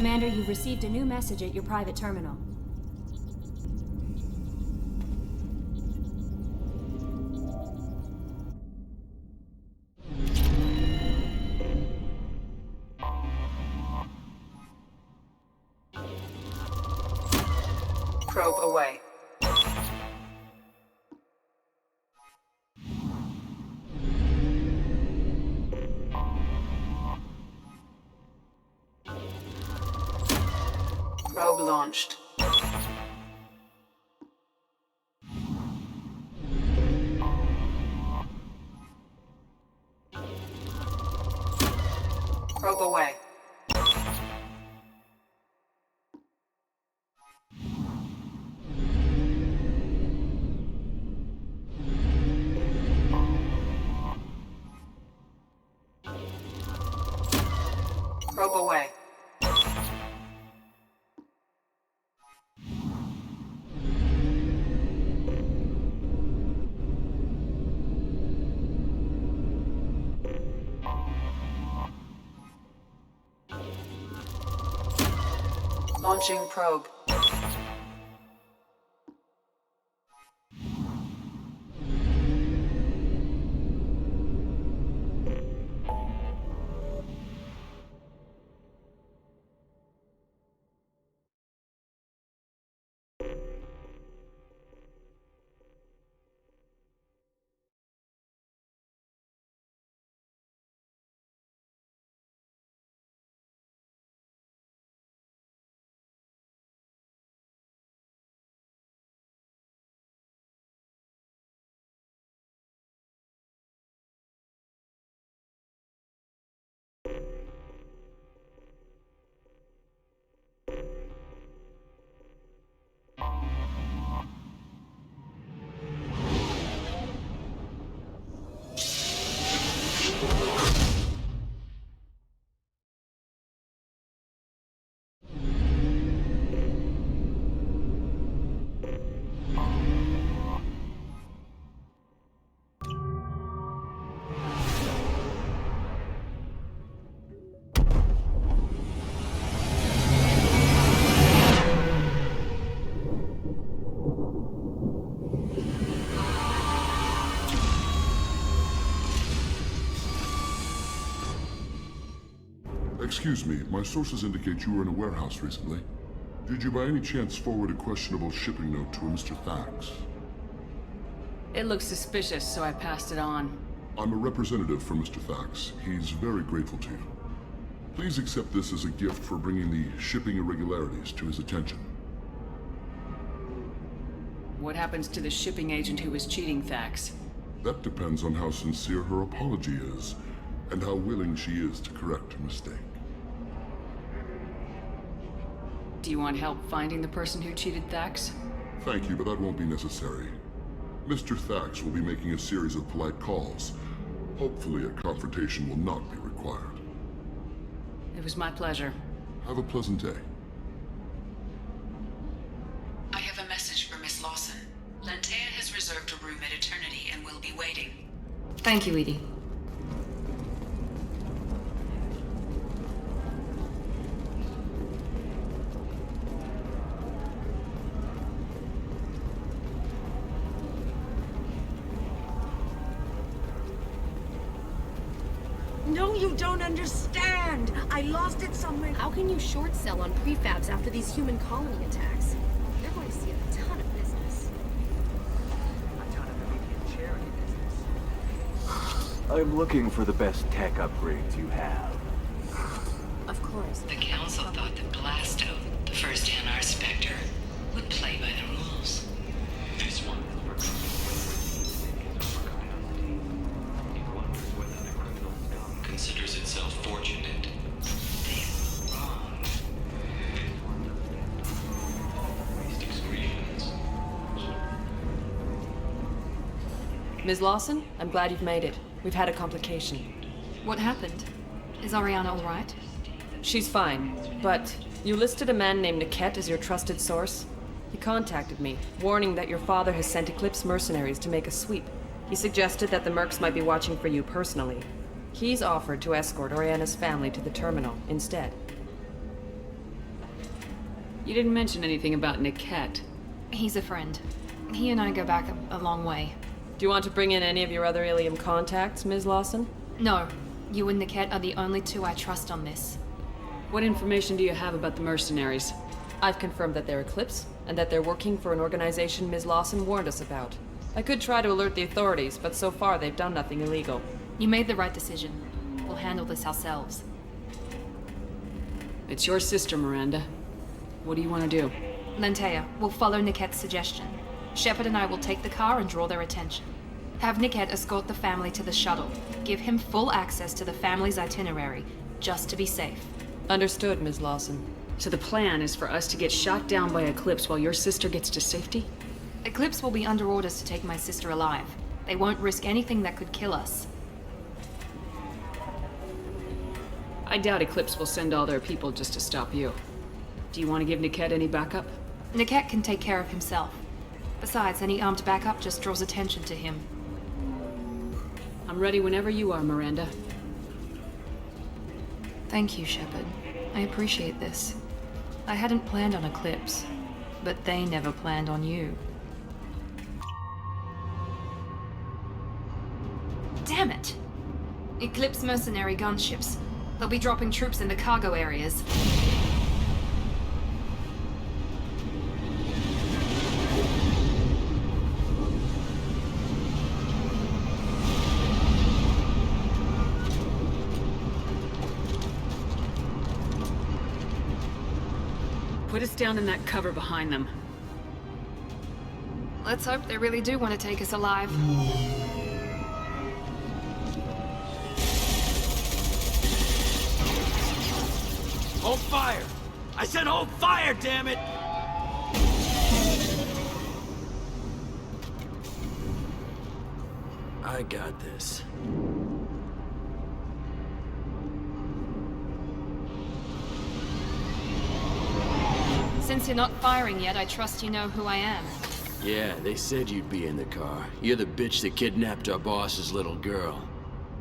Commander, you've received a new message at your private terminal. Probe away. Probe launched. Probe away. Probe away. Launching probe. Excuse me, my sources indicate you were in a warehouse recently. Did you by any chance forward a questionable shipping note to a Mr. Thax? It looks suspicious, so I passed it on. I'm a representative for Mr. Thax. He's very grateful to you. Please accept this as a gift for bringing the shipping irregularities to his attention. What happens to the shipping agent who was cheating Thax? That depends on how sincere her apology is, and how willing she is to correct her mistake. Do you want help finding the person who cheated Thax? Thank you, but that won't be necessary. Mr. Thax will be making a series of polite calls. Hopefully a confrontation will not be required. It was my pleasure. Have a pleasant day. I have a message for Miss Lawson. Lantea has reserved a room at Eternity and will be waiting. Thank you, Edie. No, you don't understand! I lost it somewhere. How can you short sell on prefabs after these human colony attacks? They're going to see a ton of business. A ton of immediate charity business. I'm looking for the best tech upgrades you have. Of course. The Council thought that Blasto, the first Hanar Spectre, would play by the rules. This one considers itself fortunate. They're wrong. Waste excretions. Ms. Lawson, I'm glad you've made it. We've had a complication. What happened? Is Ariana all right? She's fine, but you listed a man named Niket as your trusted source. He contacted me, warning that your father has sent Eclipse mercenaries to make a sweep. He suggested that the Mercs might be watching for you personally. He's offered to escort Oriana's family to the terminal instead. You didn't mention anything about Niket. He's a friend. He and I go back a long way. Do you want to bring in any of your other Ilium contacts, Ms. Lawson? No, you and Niket are the only two I trust on this. What information do you have about the mercenaries? I've confirmed that they're Eclipse, and that they're working for an organization Ms. Lawson warned us about. I could try to alert the authorities, but so far they've done nothing illegal. You made the right decision. We'll handle this ourselves. It's your sister, Miranda. What do you want to do? Lentea, we'll follow Niket's suggestion. Shepard and I will take the car and draw their attention. Have Niket escort the family to the shuttle. Give him full access to the family's itinerary, just to be safe. Understood, Ms. Lawson. So the plan is for us to get shot down by Eclipse while your sister gets to safety? Eclipse will be under orders to take my sister alive. They won't risk anything that could kill us. I doubt Eclipse will send all their people just to stop you. Do you want to give Niket any backup? Niket can take care of himself. Besides, any armed backup just draws attention to him. I'm ready whenever you are, Miranda. Thank you, Shepard. I appreciate this. I hadn't planned on Eclipse, but they never planned on you. Damn it! Eclipse mercenary gunships. They'll be dropping troops in the cargo areas. Put us down in that cover behind them. Let's hope they really do want to take us alive. Hold fire! I said hold fire, damn it! I got this. Since you're not firing yet, I trust you know who I am. Yeah, they said you'd be in the car. You're the bitch that kidnapped our boss's little girl.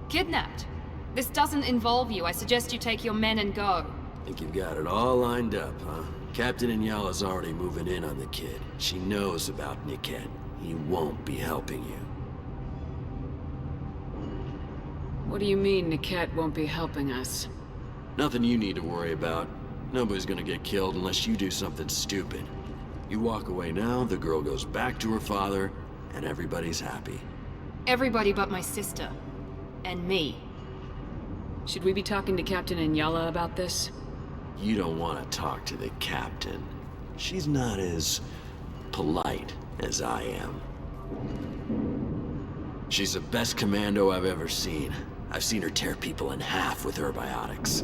Kidnapped? This doesn't involve you. I suggest you take your men and go. Think you've got it all lined up, huh? Captain Inyala's already moving in on the kid. She knows about Niket. He won't be helping you. What do you mean Niket won't be helping us? Nothing you need to worry about. Nobody's gonna get killed unless you do something stupid. You walk away now, the girl goes back to her father, and everybody's happy. Everybody but my sister. And me. Should we be talking to Captain Inyala about this? You don't want to talk to the captain. She's not as polite as I am. She's the best commando I've ever seen. I've seen her tear people in half with herbiotics.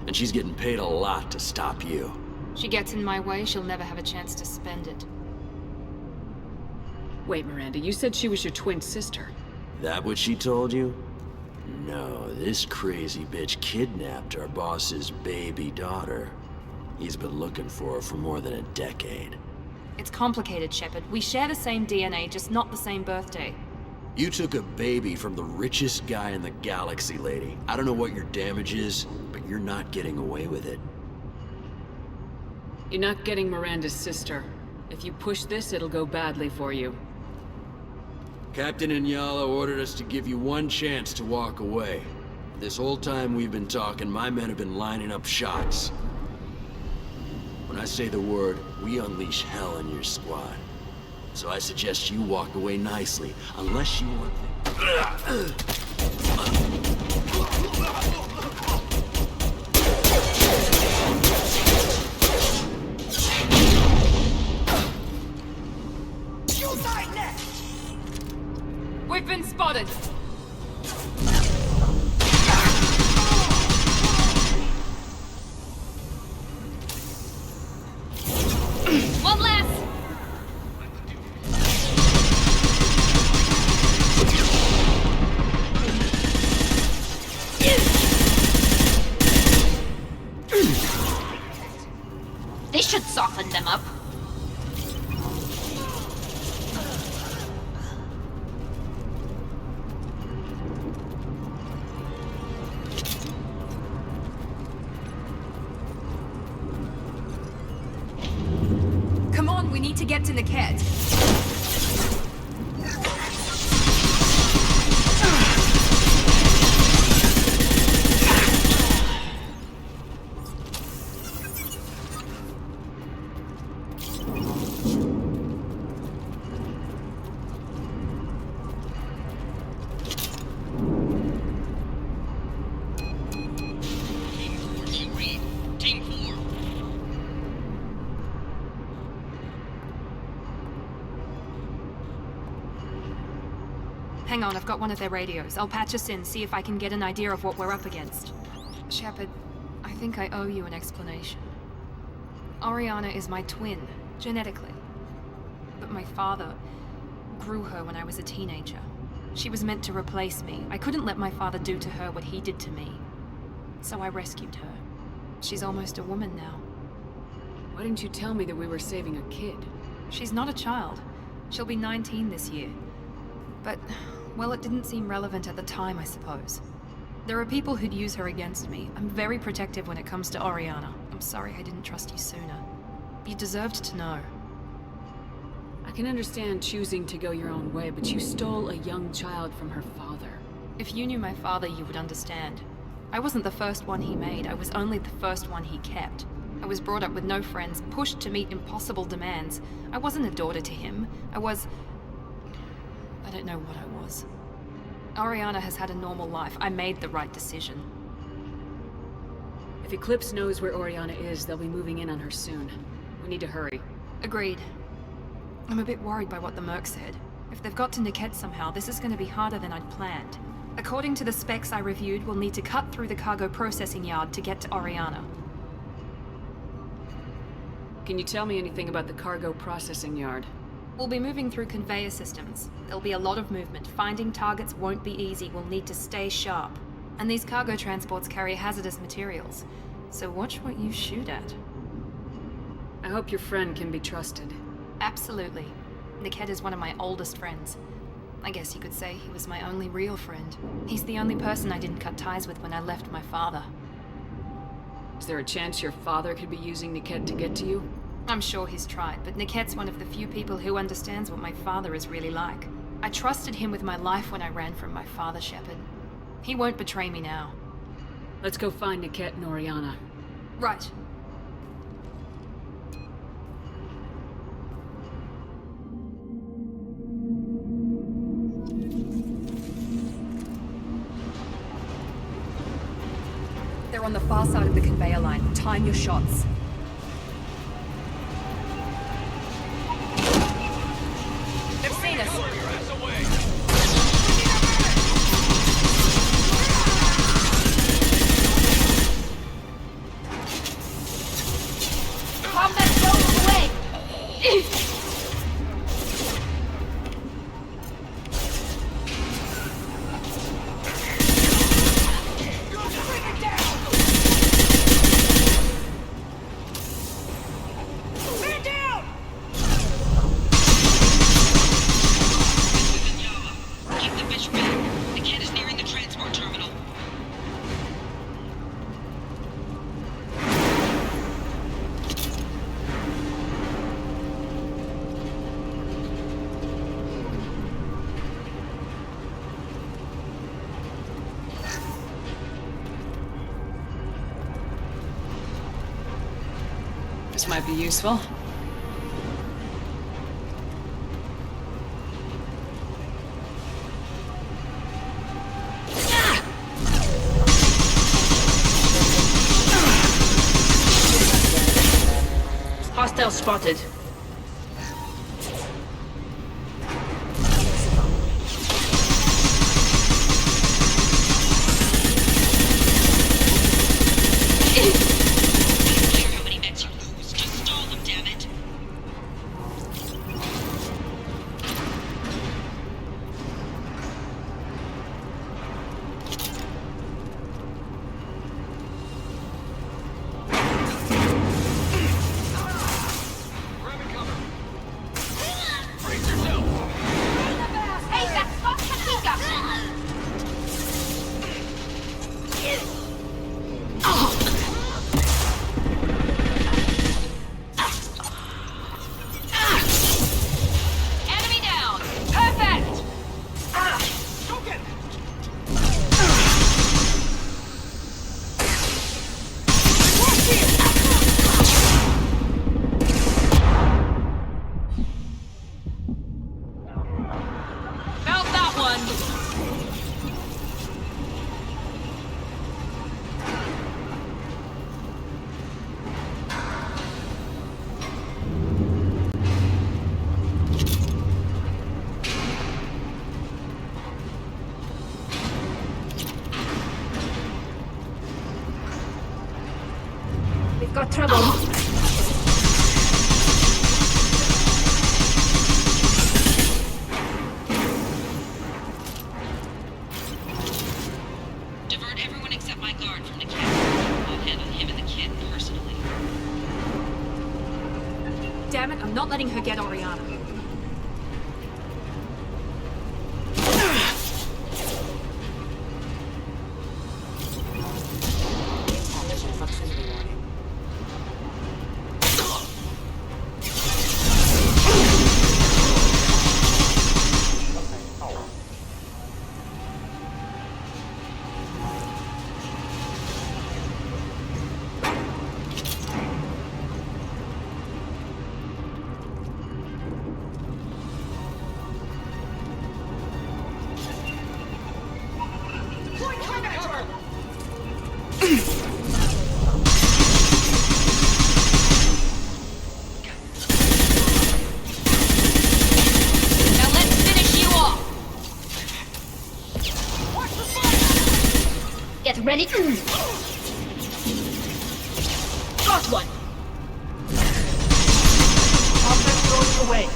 And she's getting paid a lot to stop you. She gets in my way, she'll never have a chance to spend it. Wait, Miranda, you said she was your twin sister. That what she told you? No, this crazy bitch kidnapped our boss's baby daughter. He's been looking for her for more than a decade. It's complicated, Shepard. We share the same DNA, just not the same birthday. You took a baby from the richest guy in the galaxy, lady. I don't know what your damage is, but you're not getting away with it. You're not getting Miranda's sister. If you push this, it'll go badly for you. Captain Inyala ordered us to give you one chance to walk away. This whole time we've been talking, my men have been lining up shots. When I say the word, we unleash hell in your squad. So I suggest you walk away nicely, unless you want... We've been spotted! One less! This should soften them up. to get to Niket. Hang on, I've got one of their radios. I'll patch us in, see if I can get an idea of what we're up against. Shepard, I think I owe you an explanation. Oriana is my twin, genetically. But my father grew her when I was a teenager. She was meant to replace me. I couldn't let my father do to her what he did to me. So I rescued her. She's almost a woman now. Why didn't you tell me that we were saving a kid? She's not a child. She'll be 19 this year. But, well, it didn't seem relevant at the time, I suppose. There are people who'd use her against me. I'm very protective when it comes to Oriana. I'm sorry I didn't trust you sooner. You deserved to know. I can understand choosing to go your own way, but you stole a young child from her father. If you knew my father, you would understand. I wasn't the first one he made. I was only the first one he kept. I was brought up with no friends, pushed to meet impossible demands. I wasn't a daughter to him. I don't know what I was. Oriana has had a normal life. I made the right decision. If Eclipse knows where Oriana is, they'll be moving in on her soon. We need to hurry. Agreed. I'm a bit worried by what the Merc said. If they've got to Niket somehow, this is going to be harder than I'd planned. According to the specs I reviewed, we'll need to cut through the cargo processing yard to get to Oriana. Can you tell me anything about the cargo processing yard? We'll be moving through conveyor systems. There'll be a lot of movement. Finding targets won't be easy. We'll need to stay sharp. And these cargo transports carry hazardous materials. So watch what you shoot at. I hope your friend can be trusted. Absolutely. Niket is one of my oldest friends. I guess you could say he was my only real friend. He's the only person I didn't cut ties with when I left my father. Is there a chance your father could be using Niket to get to you? I'm sure he's tried, but Niket's one of the few people who understands what my father is really like. I trusted him with my life when I ran from my father, Shepard. He won't betray me now. Let's go find Niket and Oriana. Right. They're on the far side of the conveyor line. Time your shots. They've seen us. Combat zones away! This might be useful. Hostile spotted. Got trouble. Divert everyone except my guard from the captain. I'll handle him and the kid personally. Damn it, I'm not letting her get Oriana. Get ready. Got one. Offense goes away.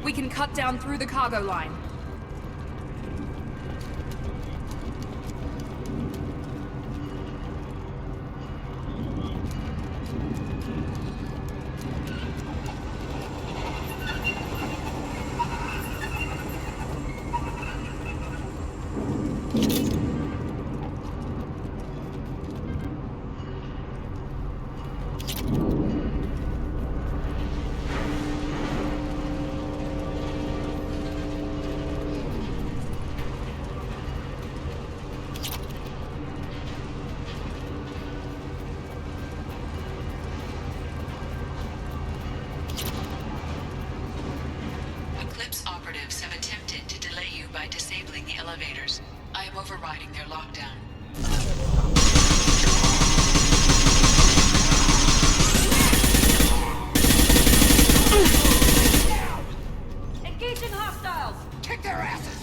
We can cut down through the cargo line. Eclipse operatives have attempted to delay you by disabling the elevators. I am overriding their lockdown. Engaging hostiles! Kick their asses!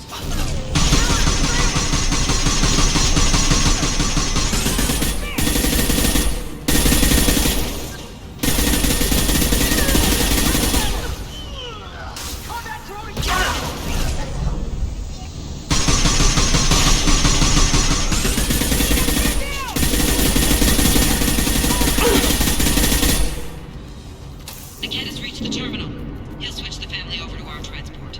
The kid has reached the terminal. He'll switch the family over to our transport.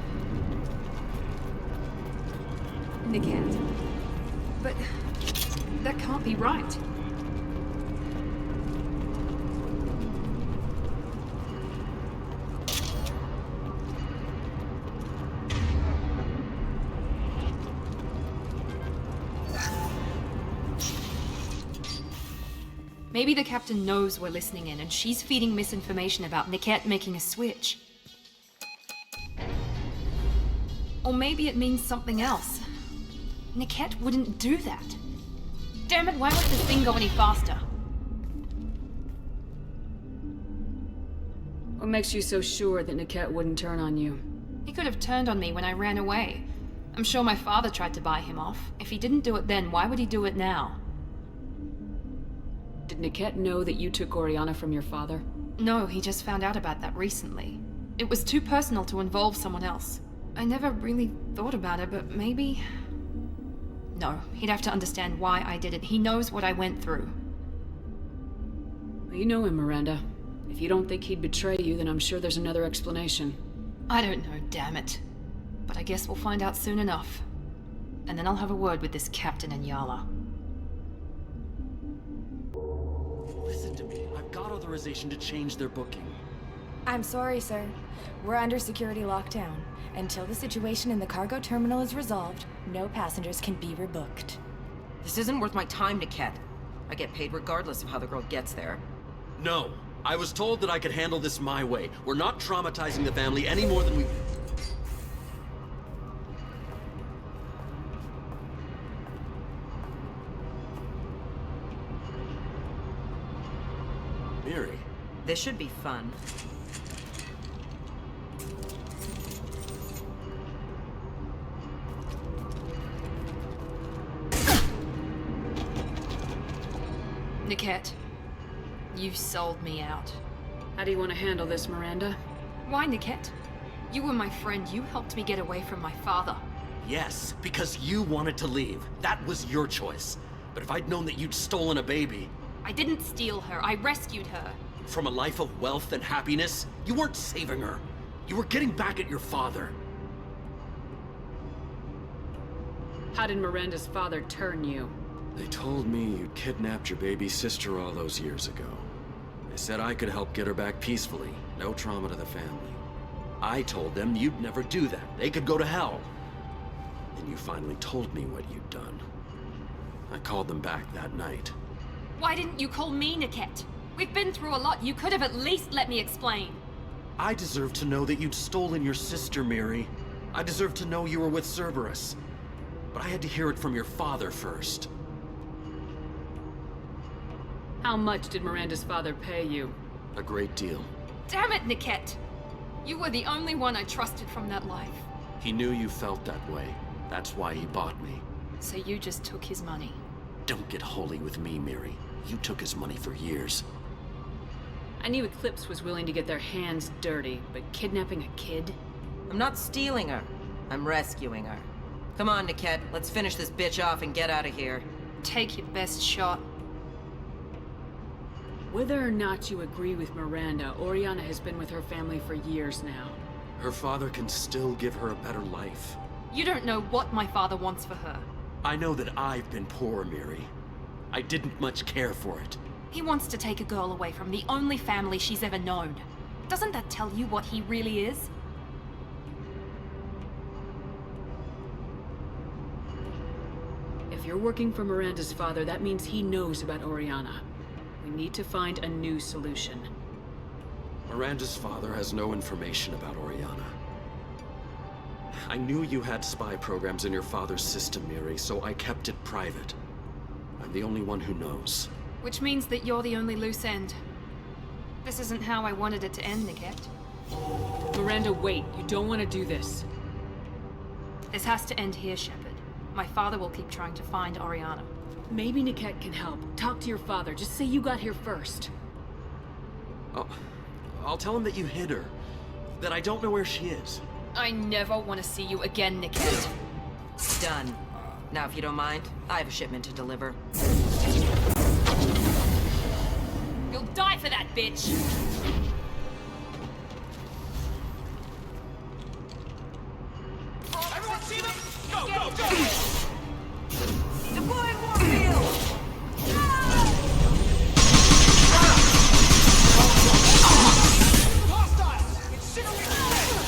Niket. But that can't be right. Maybe the captain knows we're listening in and she's feeding misinformation about Niket making a switch. Or maybe it means something else. Niket wouldn't do that. Damn it, why won't this thing go any faster? What makes you so sure that Niket wouldn't turn on you? He could have turned on me when I ran away. I'm sure my father tried to buy him off. If he didn't do it then, why would he do it now? Did Niket know that you took Oriana from your father? No, he just found out about that recently. It was too personal to involve someone else. I never really thought about it, but maybe... No, he'd have to understand why I did it. He knows what I went through. Well, you know him, Miranda. If you don't think he'd betray you, then I'm sure there's another explanation. I don't know, damn it. But I guess we'll find out soon enough. And then I'll have a word with this Captain Inyala. Listen to me. I've got authorization to change their booking. I'm sorry, sir. We're under security lockdown. Until the situation in the cargo terminal is resolved, no passengers can be rebooked. This isn't worth my time, Niket. I get paid regardless of how the girl gets there. No. I was told that I could handle this my way. We're not traumatizing the family any more than we... Miri. This should be fun. Niket, you sold me out. How do you want to handle this, Miranda? Why, Niket? You were my friend. You helped me get away from my father. Yes, because you wanted to leave. That was your choice. But if I'd known that you'd stolen a baby... I didn't steal her. I rescued her. From a life of wealth and happiness, you weren't saving her. You were getting back at your father. How did Miranda's father turn you? They told me you'd kidnapped your baby sister all those years ago. They said I could help get her back peacefully. No trauma to the family. I told them you'd never do that. They could go to hell. Then you finally told me what you'd done. I called them back that night. Why didn't you call me, Niket? We've been through a lot. You could have at least let me explain. I deserve to know that you'd stolen your sister, Miri. I deserve to know you were with Cerberus. But I had to hear it from your father first. How much did Miranda's father pay you? A great deal. Damn it, Niket! You were the only one I trusted from that life. He knew you felt that way. That's why he bought me. So you just took his money. Don't get holy with me, Miri. You took his money for years. I knew Eclipse was willing to get their hands dirty, but kidnapping a kid? I'm not stealing her. I'm rescuing her. Come on, Niket. Let's finish this bitch off and get out of here. Take your best shot. Whether or not you agree with Miranda, Oriana has been with her family for years now. Her father can still give her a better life. You don't know what my father wants for her. I know that I've been poor, Miri. I didn't much care for it. He wants to take a girl away from the only family she's ever known. Doesn't that tell you what he really is? If you're working for Miranda's father, that means he knows about Oriana. We need to find a new solution. Miranda's father has no information about Oriana. I knew you had spy programs in your father's system, Miri, so I kept it private. I'm the only one who knows. Which means that you're the only loose end. This isn't how I wanted it to end, Niket. Miranda, wait. You don't want to do this. This has to end here, Shepard. My father will keep trying to find Oriana. Maybe Niket can help. Talk to your father. Just say you got here first. I'll tell him that you hid her. That I don't know where she is. I never want to see you again, Niket. Done. Now, if you don't mind, I have a shipment to deliver. You'll die for that, bitch! Everyone see them? Go, go, go! Deploying Warfield! Hostiles! Incinerate!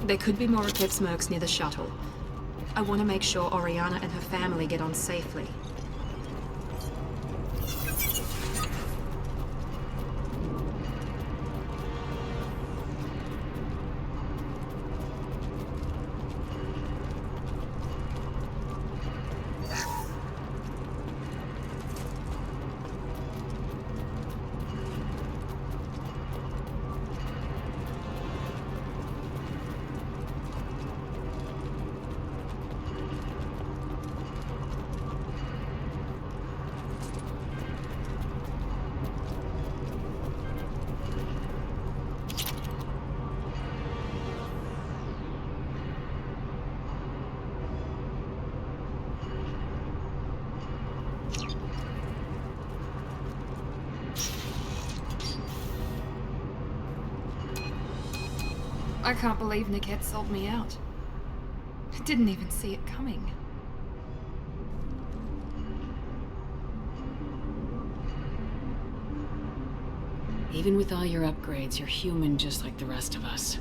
There could be more Eclipse mercs near the shuttle. I want to make sure Oriana and her family get on safely. I can't believe Niket sold me out. I didn't even see it coming. Even with all your upgrades, you're human just like the rest of us.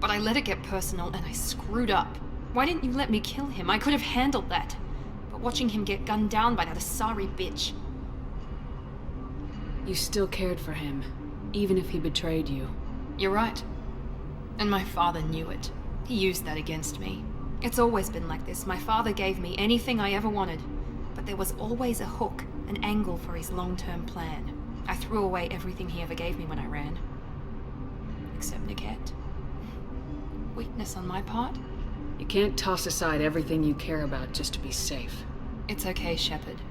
But I let it get personal and I screwed up. Why didn't you let me kill him? I could have handled that. But watching him get gunned down by that Asari bitch. You still cared for him, even if he betrayed you. You're right. And my father knew it. He used that against me. It's always been like this. My father gave me anything I ever wanted. But there was always a hook, an angle for his long-term plan. I threw away everything he ever gave me when I ran. Except Niket. Weakness on my part? You can't toss aside everything you care about just to be safe. It's okay, Shepard.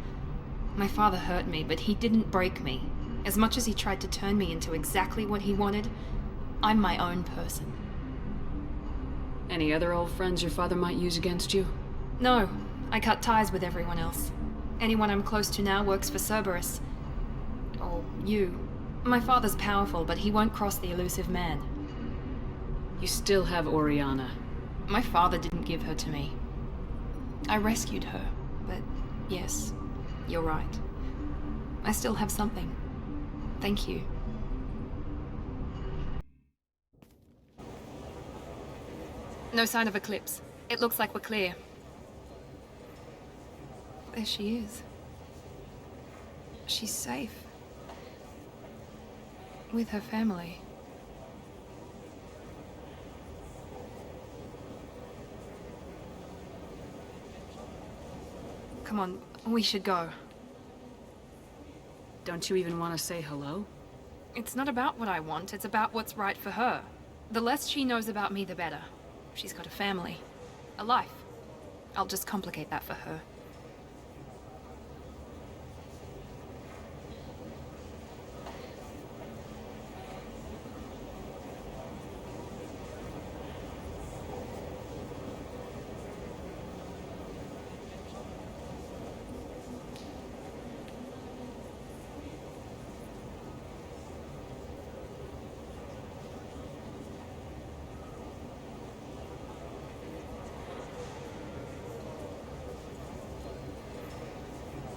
My father hurt me, but he didn't break me. As much as he tried to turn me into exactly what he wanted, I'm my own person. Any other old friends your father might use against you? No, I cut ties with everyone else. Anyone I'm close to now works for Cerberus. Or you. My father's powerful, but he won't cross the elusive man. You still have Oriana. My father didn't give her to me. I rescued her, but yes, you're right. I still have something. Thank you. No sign of Eclipse. It looks like we're clear. There she is. She's safe. With her family. Come on, we should go. Don't you even want to say hello? It's not about what I want, it's about what's right for her. The less she knows about me, the better. She's got a family. A life. I'll just complicate that for her.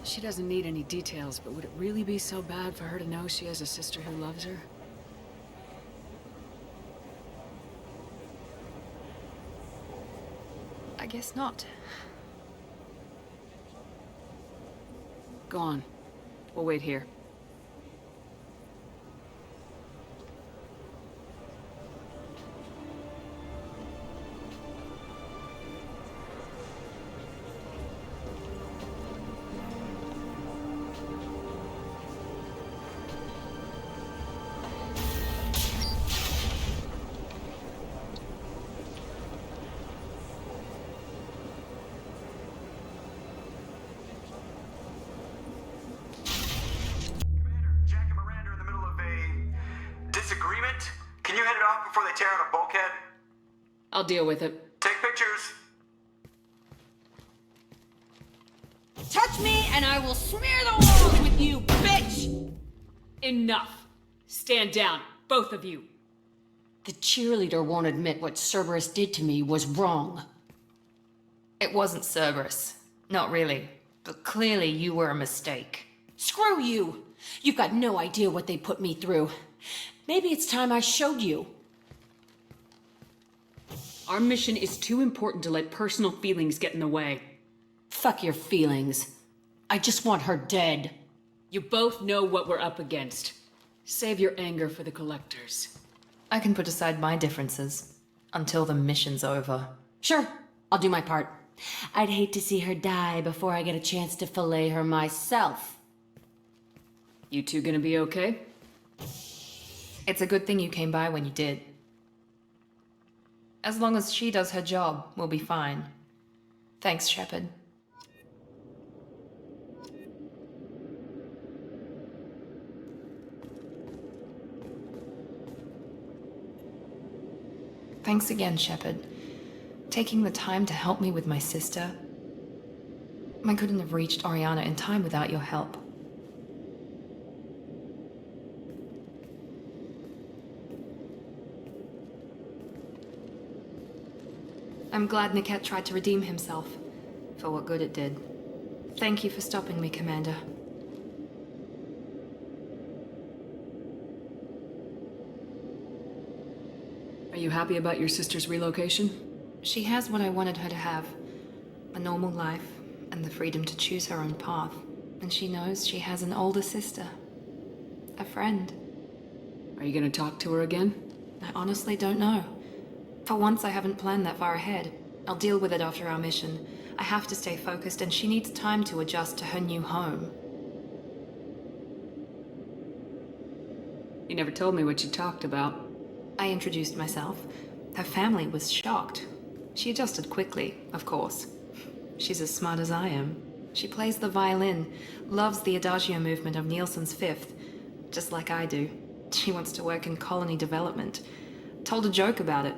She doesn't need any details, but would it really be so bad for her to know she has a sister who loves her? I guess not. Go on. We'll wait here. I'll deal with it. Take pictures. Touch me and I will smear the walls with you, bitch! Enough. Stand down, both of you. The cheerleader won't admit what Cerberus did to me was wrong. It wasn't Cerberus. Not really. But clearly you were a mistake. Screw you! You've got no idea what they put me through. Maybe it's time I showed you. Our mission is too important to let personal feelings get in the way. Fuck your feelings. I just want her dead. You both know what we're up against. Save your anger for the collectors. I can put aside my differences until the mission's over. Sure, I'll do my part. I'd hate to see her die before I get a chance to fillet her myself. You two gonna be okay? It's a good thing you came by when you did. As long as she does her job, we'll be fine. Thanks, Shepard. Thanks again, Shepard. Taking the time to help me with my sister. I couldn't have reached Oriana in time without your help. I'm glad Niket tried to redeem himself, for what good it did. Thank you for stopping me, Commander. Are you happy about your sister's relocation? She has what I wanted her to have. A normal life, and the freedom to choose her own path. And she knows she has an older sister. A friend. Are you gonna talk to her again? I honestly don't know. For once, I haven't planned that far ahead. I'll deal with it after our mission. I have to stay focused, and she needs time to adjust to her new home. You never told me what you talked about. I introduced myself. Her family was shocked. She adjusted quickly, of course. She's as smart as I am. She plays the violin, loves the Adagio movement of Nielsen's Fifth, just like I do. She wants to work in colony development. Told a joke about it.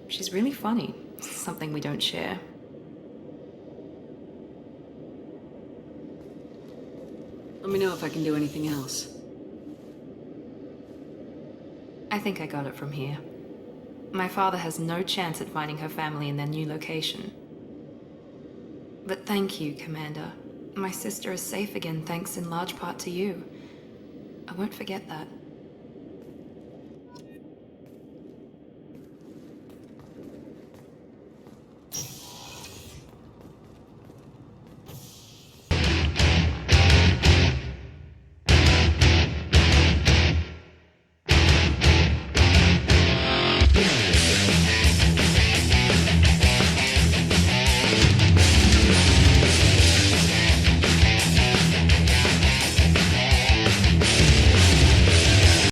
She's really funny, something we don't share. Let me know if I can do anything else. I think I got it from here. My father has no chance at finding her family in their new location. But thank you, Commander. My sister is safe again thanks in large part to you. I won't forget that.